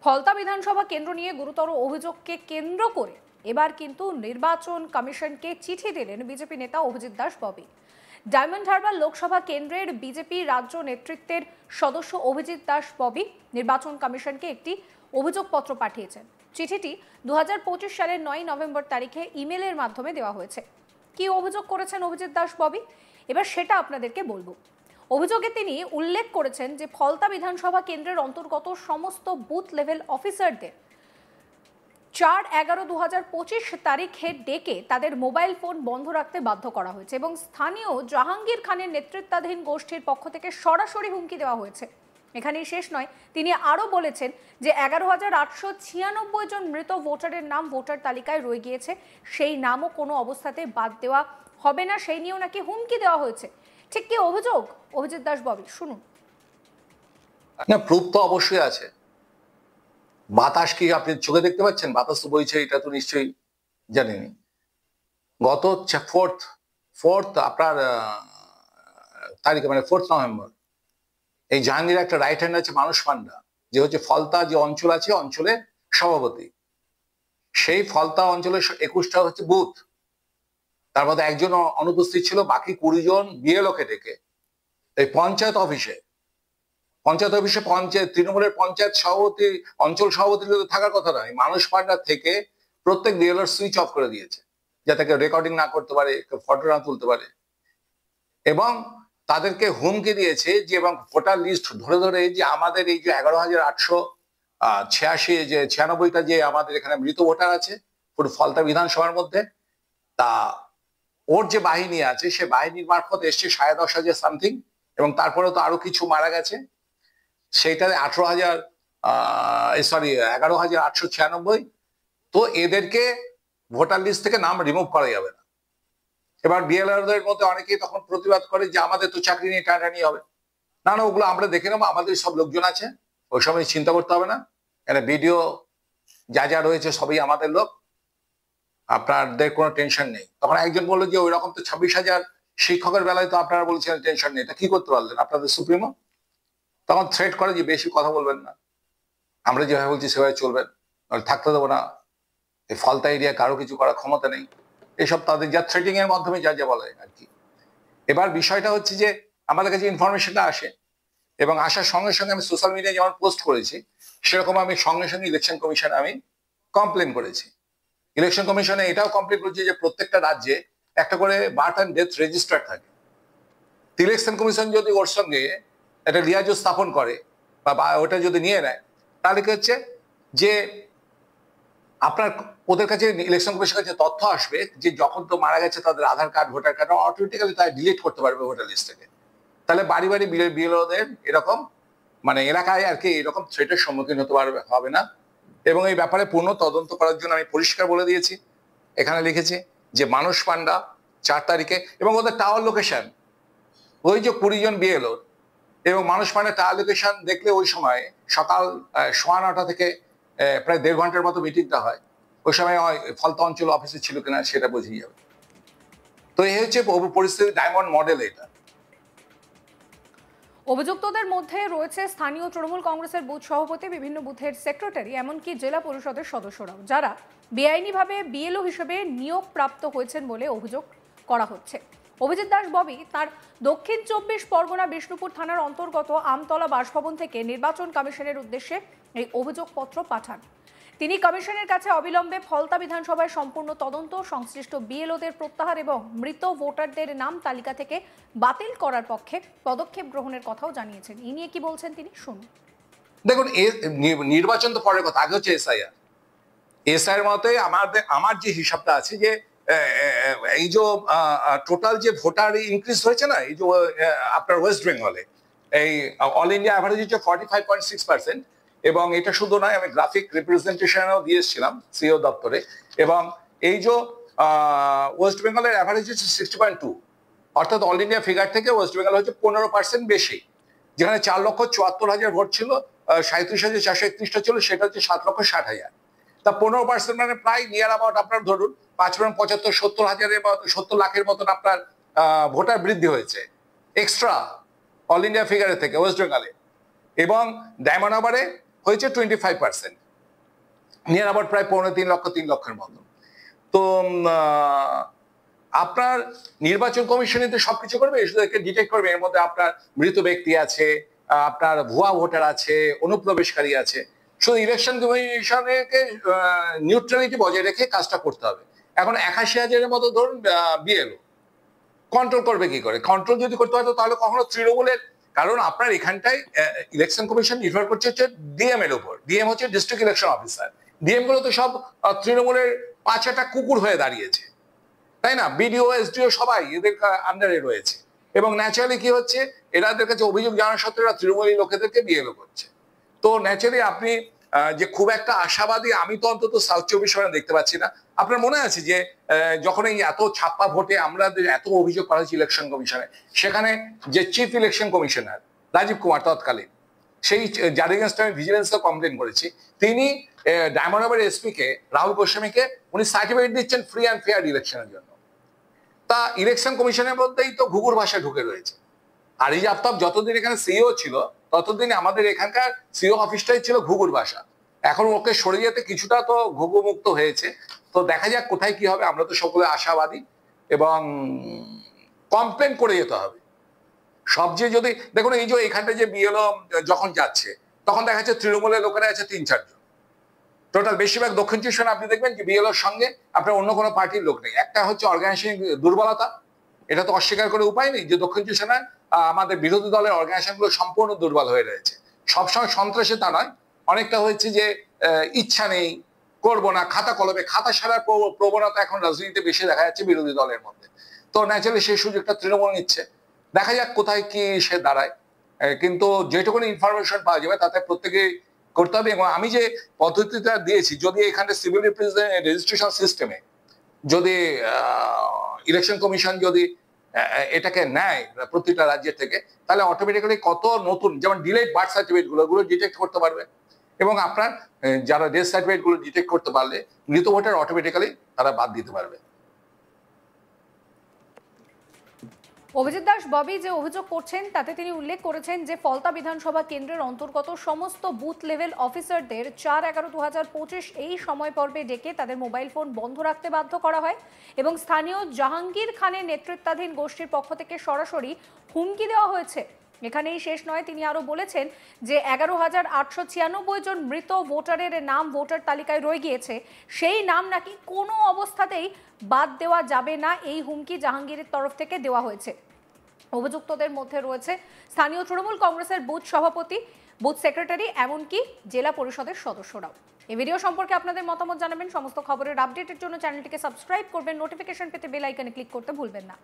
ফলতা বিধানসভা কেন্দ্র নিয়ে গুরুতর অভিযোগকে কেন্দ্র করে এবার কিন্তু নির্বাচন কমিশনকে চিঠি দিলেন বিজেপি নেতা অভিজিৎ দাস ববি। ডায়মন্ড হারবার লোকসভা কেন্দ্রের বিজেপি রাজ্য নেতৃত্বের সদস্য অভিজিৎ দাস ববি নির্বাচন কমিশনকে একটি অভিযোগপত্র পাঠিয়েছেন। চিঠিটি 2025 সালের 9 নভেম্বর তারিখে ইমেলের মাধ্যমে দেওয়া হয়েছে। কি অভিযোগ করেছেন অভিজিৎ দাস ববি, এবার সেটা আপনাদেরকে বলবো। অভিযোগে তিনি উল্লেখ করেছেন যে ফলতা বিধানসভা কেন্দ্রের অন্তর্গত সমস্ত বুথ লেভেল অফিসারদের 4/11/2025 তারিখে ডেকে তাদের মোবাইল ফোন বন্ধ রাখতে বাধ্য করা হয়েছে এবং স্থানীয় জাহাঙ্গীর খানের নেতৃত্বাধীন গোষ্ঠীর পক্ষ থেকে সরাসরি হুমকি দেওয়া হয়েছে। এখানেই শেষ নয়, তিনি আরও বলেছেন যে 11,896 জন মৃত ভোটারের নাম ভোটার তালিকায় রয়ে গিয়েছে, সেই নামও কোনো অবস্থাতে বাদ দেওয়া হবে না, সেই নিয়েও নাকি হুমকি দেওয়া হয়েছে। ঠিক কি অভিযোগ অভিজিৎ দাস ববি, শুনুন। না, প্রুফ তো অবশ্যই আছে। বাতাস কি আপনি চোখে দেখতে পাচ্ছেন? বাতাস তো বইছে, এটা তো নিশ্চয়ই জানেনি। গত ফোর্থ আপনার তারিখে মানে 4 নভেম্বর এই জাহাঙ্গীর একটা রাইট হ্যান্ড আছে মানুষ পান্ডা, যে হচ্ছে ফলতা যে অঞ্চল আছে অঞ্চলে সভাপতি। সেই ফলতা অঞ্চলে 21টা হচ্ছে বুথ, তার মধ্যে একজন অনুপস্থিত ছিল, বাকি 20 জন বিএলওকে ডেকে এই পঞ্চায়েত অফিসে তৃণমূলের পঞ্চায়েত সভাপতি অঞ্চল সভাপতি থাকার কথা নয়, মানুষ পান্ডা থেকে প্রত্যেক বিএলওর সুইচ অফ করে দিয়েছে, যাতে কেউ রেকর্ডিং না করতে পারে, কেউ ফটো না তুলতে পারে। এবং তাদেরকে হুমকি দিয়েছে যে এবং ভোটার লিস্ট ধরে ধরে যে আমাদের এই যে 11,886 যে 96টা যে আমাদের এখানে মৃত ভোটার আছে পুরো ফলতা বিধানসভার মধ্যে, তা ওর যে বাহিনী আছে সে বাহিনীর মারফত এসছে 10,500 সামথিং, এবং তারপরে তো আরো কিছু মারা গেছে। সেইটাতে 11,896। তো এদেরকে ভোটার লিস্ট থেকে নাম রিমুভ করা যাবে না। এবার বিএলআরদের মধ্যে অনেকেই তখন প্রতিবাদ করে যে আমাদের তো চাকরি নিয়ে টানাটানি হবে। না, ওগুলো আমরা দেখে নেবো, আমাদের সব লোকজন আছে, ওই সময় চিন্তা করতে হবে না, এখানে ভিডিও যা রয়েছে সবই আমাদের লোক, আপনাদের কোনো টেনশন নেই। তখন একজন বললো যে ওই রকম তো 26,000 শিক্ষকের বেলায় তো আপনারা বলছিলেন টেনশন নেই, এটা কি করতে পারলেন আপনাদের সুপ্রিমো? তখন থ্রেট করে যে বেশি কথা বলবেন না, আমরা যেভাবে বলছি সেভাবে চলবেন, থাকতে দেবো না, এই ফলতা এরিয়া কারো কিছু করার ক্ষমতা নেই, এসব তাদের যা থ্রেটিং এর মাধ্যমে যা বলে আর কি। এবার বিষয়টা হচ্ছে যে আমাদের কাছে ইনফরমেশনটা আসে, এবং আসার সঙ্গে সঙ্গে আমি সোশ্যাল মিডিয়ায় যেমন পোস্ট করেছি, সেরকম আমি সঙ্গে সঙ্গে ইলেকশন কমিশনে আমি কমপ্লেন করেছি। ইলেকশন কমিশনে এটাও কমপ্লেন করেছি যে প্রত্যেকটা রাজ্যে একটা করে বার্থ অ্যান্ড ডেথ রেজিস্টার থাকে। ইলেকশন কমিশন যদি ওর সঙ্গে একটা লিয়াজো স্থাপন করে বা ওটা যদি নিয়ে নেয়, তাহলে কি হচ্ছে যে আপনার ওদের কাছে ইলেকশন কমিশনের কাছে তথ্য আসবে যে যখন তো মারা গেছে তাদের আধার কার্ড ভোটার কার্ড অটোমেটিক্যালি তারা ডিলিট করতে পারবে ভোটার লিস্ট থেকে। তাহলে বাড়ি বাড়ি বিএলওদের এরকম মানে এলাকায় আর কি এরকম থ্রেটের সম্মুখীন হতে হবে না। এবং এই ব্যাপারে পূর্ণ তদন্ত করার জন্য আমি পরিষ্কার বলে দিয়েছি, এখানে লিখেছি যে মানুষ পান্ডা 4 তারিখে এবং ওদের টাওয়ার লোকেশন ওই যে 20 জন বিএলও এবং মানুষ পান্ডা টাওয়ার লোকেশন দেখলে ওই সময় সকাল 9:15 থেকে প্রায় 1.5 ঘন্টার মতো মিটিংটা হয়, ওই সময় ফলতা অঞ্চল অফিসে ছিল কিনা সেটা বুঝিয়ে যাবে। তো এই হচ্ছে পরিস্থিতি, ডায়মন্ড মডেল এটা। অভিযুক্তদের মধ্যে রয়েছে স্থানীয় তৃণমূল কংগ্রেসের বুথ সভাপতি, বিভিন্ন বুথের সেক্রেটারি, এমনকি জেলা পরিষদের সদস্যরাও, যারা বেআইনিভাবে বিএলও হিসেবে নিয়োগ প্রাপ্ত হয়েছেন বলে অভিযোগ করা হচ্ছে। অভিজিৎ দাস ববি তার দক্ষিণ 24 পরগনা বিষ্ণুপুর থানার অন্তর্গত আমতলা বাসভবন থেকে নির্বাচন কমিশনের উদ্দেশ্যে এই অভিযোগপত্র পাঠান। তিনি কমিশনের কাছে অবিলম্বে ফলতা বিধানসভায় সম্পূর্ণ তদন্ত, সংশ্লিষ্ট বিএলওদের প্রত্যাহার এবং মৃত ভোটারদের নাম তালিকা থেকে বাতিল করার পক্ষে পদক্ষেপ গ্রহণের কথাও জানিয়েছেন। এই নিয়ে কি বলছেন তিনি, শুনুন। দেখুন, নির্বাচন তো পরের কথা, আগে হচ্ছে এসআইআর মতে আমার যে হিসাবটা আছে যে এই যে টোটাল যে ভোটার ইনক্রিজ হয়েছে না, এই যে আপনার ওয়েস্ট বেঙ্গলে এই অল ইন্ডিয়া অ্যাভারেজ হচ্ছে 45.6%, এবং এটা শুধু নয়, আমি গ্রাফিক রিপ্রেজেন্টেশনও দিয়েছিলাম সিও দপ্তরে, এবং এই যে ওয়েস্ট বেঙ্গলের অ্যাভারেজ হচ্ছে 60.2, অর্থাৎ অল ইন্ডিয়া ফিগার থেকে ওয়েস্ট বেঙ্গল হচ্ছে 15% বেশি। যেখানে 4,74,000 ভোট ছিল, 37,431টা ছিল, সেটা হচ্ছে 7,60,000। তা 15% মানে প্রায় নিয়ার অ্যাবাউট আপনার ধরুন 5,75,000-70,000 70 লাখের মতন আপনার ভোটার বৃদ্ধি হয়েছে এক্সট্রা অল ইন্ডিয়া ফিগারের থেকে ওয়েস্ট বেঙ্গলে। এবং ডায়মন্ড হারবারে হয়েছে 25%, নিয়ার আবার প্রায় 3.25 লক্ষের মতো। তো আপনার নির্বাচন কমিশনই তো সবকিছু করবে, এদেরকে ডিটেক্ট করবে। এর মধ্যে আপনার মৃত ব্যক্তি আছে, আপনার ভুয়া ভোটার আছে, অনুপ্রবেশকারী আছে। শুধু ইলেকশন কমিশনকে নিউট্রালিটি বজায় রেখে কাজটা করতে হবে। এখন 81,000-এর মতো ধরুন বিএলও, কন্ট্রোল করবে কি করে? কন্ট্রোল যদি করতে হয় তাহলে কখনো তৃণমূলের, কারণ আপনার এখানটায় ইলেকশন কমিশন নির্ভর করছে হচ্ছে ডিএম এর উপর। ডিএম হচ্ছে ডিস্ট্রিক্ট ইলেকশন অফিসার। ডিএম গুলো তো সব তৃণমূলের পাঁচাটা কুকুর হয়ে দাঁড়িয়েছে, তাই না? বিডিও, এসডিও সবাই এদের আন্ডারে রয়েছে। এবং ন্যাচারালি কি হচ্ছে, এদের কাছে অভিযোগ জানা সত্ত্বেও এরা তৃণমূলী লোকেদেরকে বিএলও করছে। তো ন্যাচারালি আপনি যে খুব একটা আশাবাদী আমি তো অন্তত সাউথ 24 পরগনা দেখতে পাচ্ছি না। আপনার মনে আছে যে যখন এই এত ছাপ্পা ভোটে আমরা এত অভিযোগ করা হয়েছে ইলেকশন কমিশনে, সেখানে যে chief election commissioner Rajiv Kumar তৎকালীন, সেই যার এগেনস্টে আমি ভিজিলেন্সে কমপ্লেন করেছি, তিনি ডায়মন্ড হারবার এসপি কে রাহুল গোস্বামীকে উনি সার্টিফিকেট দিচ্ছেন ফ্রি অ্যান্ড ফেয়ার ইলেকশনের জন্য। তা ইলেকশন কমিশনের মধ্যেই তো ঘুঘুর ভাষা ঢুকে রয়েছে। আর এই আফতাব যতদিন এখানে সিইও ছিল ততদিন আমাদের এখানকার সিইও অফিসটাই ছিল ঘুঘুর ভাষা। এখন ওকে সরে যেতে কিছুটা তো ঘুঘু মুক্ত হয়েছে। তো দেখা যাক কোথায় কি হবে। আমরা তো সকলে আশাবাদী এবং কমপ্লেন করে যেতে হবে। সবচেয়ে যদি দেখুন এই যে এখানটা যে বিএলও যখন যাচ্ছে তখন দেখা যাচ্ছে তৃণমূলের লোকেরা আছে 3-4 জন টোটাল। বেশিরভাগ দক্ষিণ চব্বিশ পরগনা আপনি দেখবেন যে বিএলওর সঙ্গে আপনার অন্য কোনো পার্টির লোক নেই। একটা হচ্ছে অর্গানাইজেশন দুর্বলতা, এটা তো অস্বীকার করে উপায় নেই যে দক্ষিণ চব্বিশ পরগনায় আমাদের বিরোধী দলের অর্গানাইজেশন গুলো সম্পূর্ণ দুর্বল হয়ে রয়েছে। সবসময় সন্ত্রাসে তা নয়, অনেকটা হয়েছে যে ইচ্ছা নেই, করবো না, খাতা কলমে, খাতা সারার প্রবণতা এখন রাজনীতিতে বেশি দেখা যাচ্ছে বিরোধী দলের মধ্যে। তো ন্যাচারালি সেই সুযোগটা তৃণমূল নিচ্ছে। দেখা যাক কোথায় কি সে দাঁড়ায়। কিন্তু যেটুকুনি ইনফরমেশন পাওয়া যাবে তাতে প্রত্যেকে করতে হবে। এবং আমি যে পদ্ধতিটা দিয়েছি, যদি এখানে সিভিল রেজিস্ট্রেশন সিস্টেমে যদি ইলেকশন কমিশন যদি এটাকে নেয় প্রতিটা রাজ্যের থেকে, তাহলে অটোমেটিক্যালি কত নতুন যেমন ডিলেড বার্থ সার্টিফিকেট গুলো ডিটেক্ট করতে পারবে। এবং আপনার যারা ডেথ সার্টিফিকেট গুলো ডিটেক্ট করতে পারলে মৃত ভোটার অটোমেটিক্যালি তারা বাদ দিতে পারবে। অভিজিৎ দাস ববি যে অভিযোগ করছেন তাতে তিনি উল্লেখ করেছেন যে ফলতা বিধানসভা কেন্দ্রের অন্তর্গত সমস্ত বুথ লেভেল অফিসারদের 4/11/2025 এই সময় পর্বে ডেকে তাদের মোবাইল ফোন বন্ধ রাখতে বাধ্য করা হয় এবং স্থানীয় জাহাঙ্গীর খানের নেতৃত্বাধীন গোষ্ঠীর পক্ষ থেকে সরাসরি হুমকি দেওয়া হয়েছে। এখানেই শেষ নয়, তিনি আরো বলেছেন যে 11,896 জন মৃত ভোটারের নাম ভোটার তালিকায় রয়ে গিয়েছে, সেই নাম নাকি কোনো অবস্থাতেই বাদ দেওয়া যাবে না, এই হুমকি জাহাঙ্গীরের তরফ থেকে দেওয়া হয়েছে। অভিযুক্তদের মধ্যে রয়েছে স্থানীয় তৃণমূল কংগ্রেসের বুথ সভাপতি, বুথ সেক্রেটারি, এমনকি জেলা পরিষদের সদস্যরাও। এই ভিডিও সম্পর্কে আপনাদের মতামত জানাবেন। সমস্ত খবরের আপডেটের জন্য চ্যানেলটিকে সাবস্ক্রাইব করবেন, নোটিফিকেশন পেতে বেল আইকনে ক্লিক করতে ভুলবেন না।